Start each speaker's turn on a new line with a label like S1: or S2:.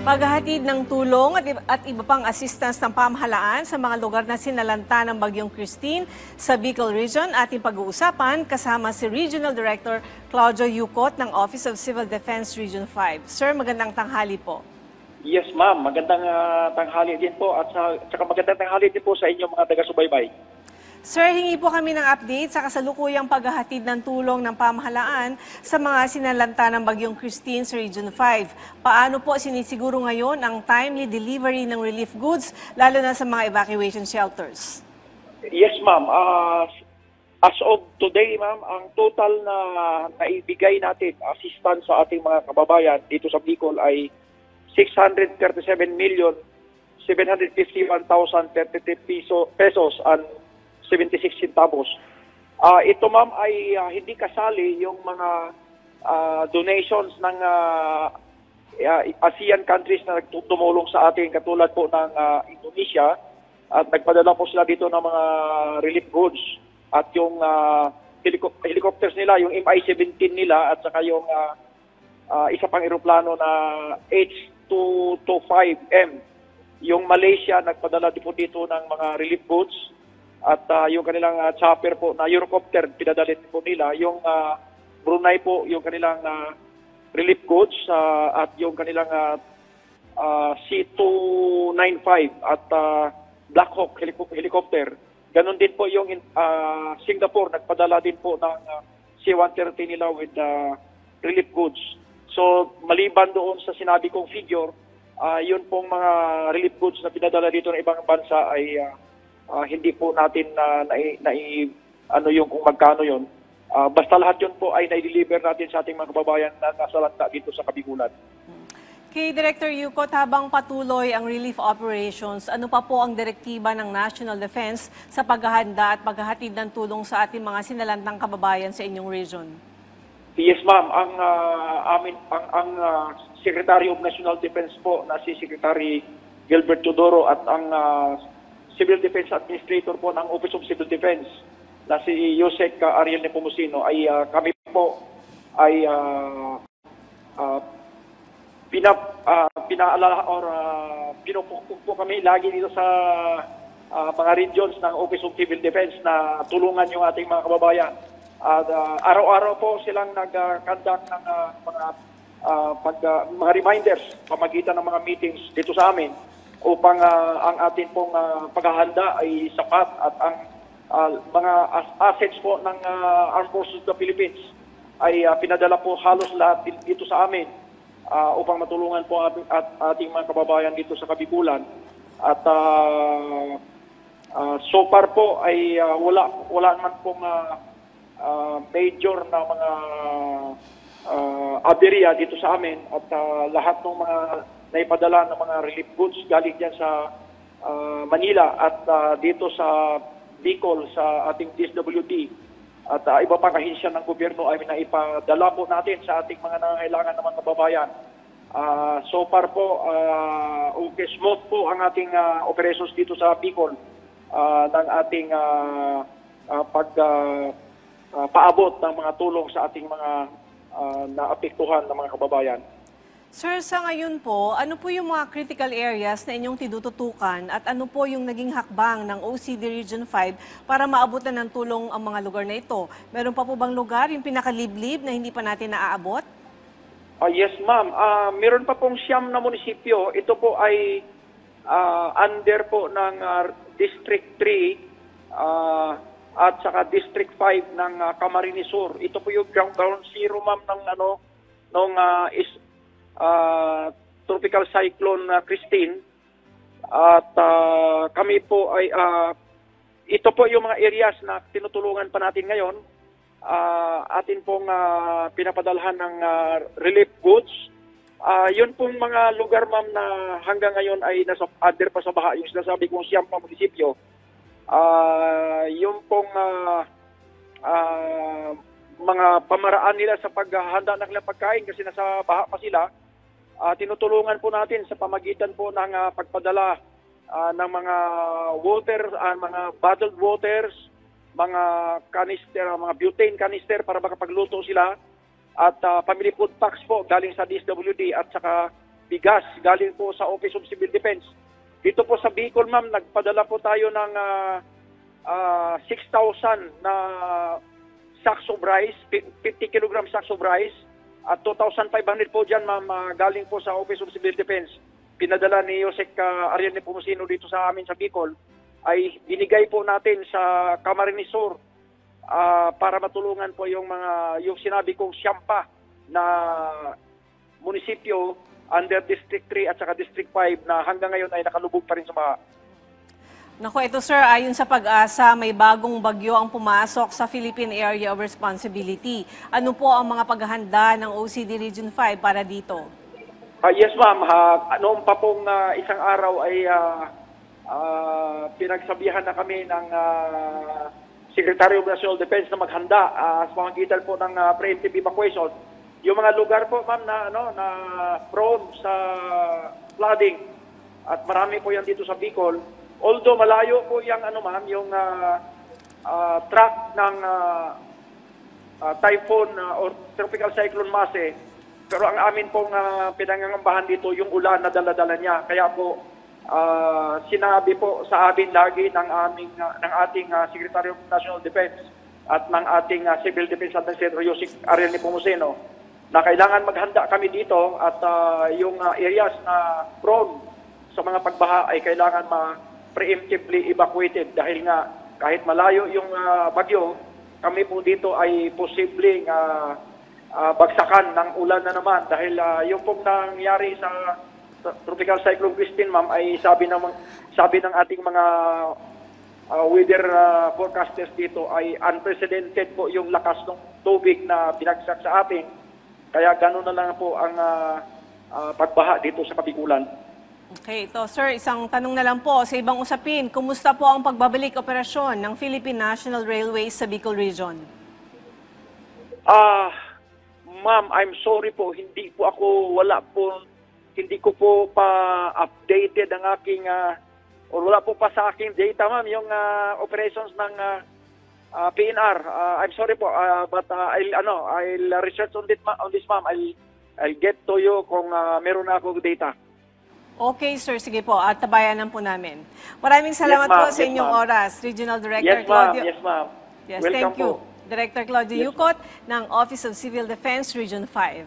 S1: Paghahatid ng tulong at iba pang assistance ng pamahalaan sa mga lugar na sinalanta ng Bagyong Christine sa Bicol Region, ating pag-uusapan kasama si Regional Director Claudio Yucot ng Office of Civil Defense Region 5. Sir, magandang tanghali po.
S2: Yes, ma'am. Magandang tanghali din po at saka magandang tanghali din po sa inyong mga taga-subaybay.
S1: Sir, hingi po kami ng update sa kasalukuyang paghahatid ng tulong ng pamahalaan sa mga sinalanta ng Bagyong Christine sa Region 5. Paano po sinisiguro ngayon ang timely delivery ng relief goods, lalo na sa mga evacuation shelters?
S2: Yes, ma'am. As of today, ma'am, ang total na naibigay natin assistance sa ating mga kababayan dito sa Bicol ay 637,751,033 pesos and 76 centavos. Ito, ma'am, ay hindi kasali yung mga donations ng ASEAN countries na tumulong sa atin, katulad po ng Indonesia, at nagpadala po sila dito ng mga relief goods at yung helicopters nila, yung Mi-17 nila at saka yung isa pang eroplano na H225M. Yung Malaysia nagpadala din po dito ng mga relief goods. At yung kanilang chopper po na Eurocopter, pinadalhin po nila. Yung Brunei po, yung kanilang relief goods at yung kanilang C295 at Black Hawk helicopter. Ganon din po yung Singapore, nagpadala din po ng C-130 nila with relief goods. So maliban doon sa sinabi kong figure, yun pong mga relief goods na pinadala dito ng ibang bansa ay hindi po natin ano yung kung magkano yun. Basta lahat yun po ay na-deliver natin sa ating mga kababayan na nasalanta dito sa Kabigulan.
S1: Kay Director Yucot, habang patuloy ang relief operations, ano pa po ang direktiba ng National Defense sa paghahanda at paghahatid ng tulong sa ating mga sinalantang kababayan sa inyong region?
S2: Yes, ma'am. Ang Secretary of National Defense po na si Secretary Gilbert Teodoro at ang Civil Defense Administrator po ng Office of Civil Defense na si Yosek Ariel Nepomuceno ay kami po ay pinupukpuk po kami lagi dito sa mga regions ng Office of Civil Defense na tulungan yung ating mga kababayan. At araw-araw po silang nag-conduct ng mga reminders pamagitan ng mga meetings dito sa amin upang ang atin pong paghahanda ay sapat at ang mga assets po ng Armed Forces of the Philippines ay pinadala po halos lahat dito sa amin upang matulungan po ating mga kababayan dito sa Kabigulan. At so far po ay wala naman pong major na mga aberya dito sa amin at lahat ng mga naipadala ng mga relief goods galing dyan sa Manila at dito sa Bicol sa ating DSWD at iba pang ahensya ng gobyerno ay naipadala po natin sa ating mga nangangailangan ng mga kababayan. So far po, okay, smooth po ang ating operations dito sa Bicol ng ating paabot ng mga tulong sa ating mga naapektuhan ng mga kababayan.
S1: Sir, sa ngayon po, ano po yung mga critical areas na inyong tinututukan at ano po yung naging hakbang ng OCD Region 5 para maabutan ng tulong ang mga lugar na ito? Meron pa po bang lugar, yung pinakaliblib na hindi pa natin naaabot?
S2: Yes, ma'am. Meron pa pong 9 na munisipyo. Ito po ay under po ng District 3 at saka District 5 ng Camarines Sur. Ito po yung ground zero, ma'am, ng Tropical Cyclone Christine. At kami po ay ito po yung mga areas na tinutulungan pa natin ngayon. Atin pong pinapadalhan ng relief goods. Yun pong mga lugar, ma'am, na hanggang ngayon ay nasa under pa sa baha, yung sinasabi kong 9 na munisipyo. Yung pong mga pamaraan nila sa paghahanda ng kanilang pagkain kasi nasa baha pa sila, tinutulungan po natin sa pamagitan po ng pagpadala ng mga water, mga bottled waters, mga canister, mga butane canister para makapagluto sila at family food packs po galing sa DSWD at saka bigas galing po sa Office of Civil Defense. Dito po sa Bicol, ma'am, nagpadala po tayo ng 6,000 na sacks of rice, 50 kilogram sacks of rice, at 2,500 po dyan, ma'am, galing po sa Office of Civil Defense. Pinadala ni Yosek Ariel Nepomuceno dito sa amin sa Bicol, ay binigay po natin sa Camarines Sur para matulungan po yung sinabi kong siyampa na munisipyo under District 3 at saka District 5 na hanggang ngayon ay nakalubog pa rin sa baha.
S1: Naku, ito sir, ayon sa Pag-asa, may bagong bagyo ang pumasok sa Philippine Area of Responsibility. Ano po ang mga paghahanda ng OCD Region 5 para dito?
S2: Yes, ma'am. Noong pa pong isang araw ay pinagsabihan na kami ng Secretary of National Defense na maghanda sa pamamagitan po ng preemptive evacuation. Yung mga lugar po, ma'am, na prone sa flooding, at marami po yan dito sa Bicol. Although malayo po yung yung track ng typhoon or tropical cyclone Mase, pero ang amin pong pinangangambahan dito yung ulan na dala-dala niya. Kaya po sinabi po sa amin lagi ng ating Secretary of National Defense at ng ating Civil Defense Administrator Yosek Ariel Nepomuceno na kailangan maghanda kami dito at yung areas na prone sa mga pagbaha ay kailangan preemptively evacuated dahil nga kahit malayo yung bagyo, kami po dito ay posibleng bagsakan ng ulan na naman dahil yung pong nangyari sa Tropical Cyclone Christine, ma'am, ay sabi ng ating mga weather forecasters dito ay unprecedented po yung lakas ng tubig na binagsak sa atin. Kaya gano'n na lang po ang pagbaha dito sa Kabigulan.
S1: Okay, ito sir, isang tanong na lang po sa ibang usapin. Kumusta po ang pagbabalik operasyon ng Philippine National Railways sa Bicol Region?
S2: Ma'am, I'm sorry po, hindi ko po pa updated ang aking or wala po pa sa aking data, ma'am, yung operations ng PNR. I'm sorry po, but I'll research on this, ma'am. I'll get to you kung meron na akong data.
S1: Okay, sir. Sige po. At tabayanan po namin. Maraming salamat po sa inyong oras. Regional Director Claudio.
S2: Yes, ma'am.
S1: Yes,
S2: Welcome
S1: thank you.
S2: po.
S1: Director Claudio Yucot ng Office of Civil Defense, Region 5.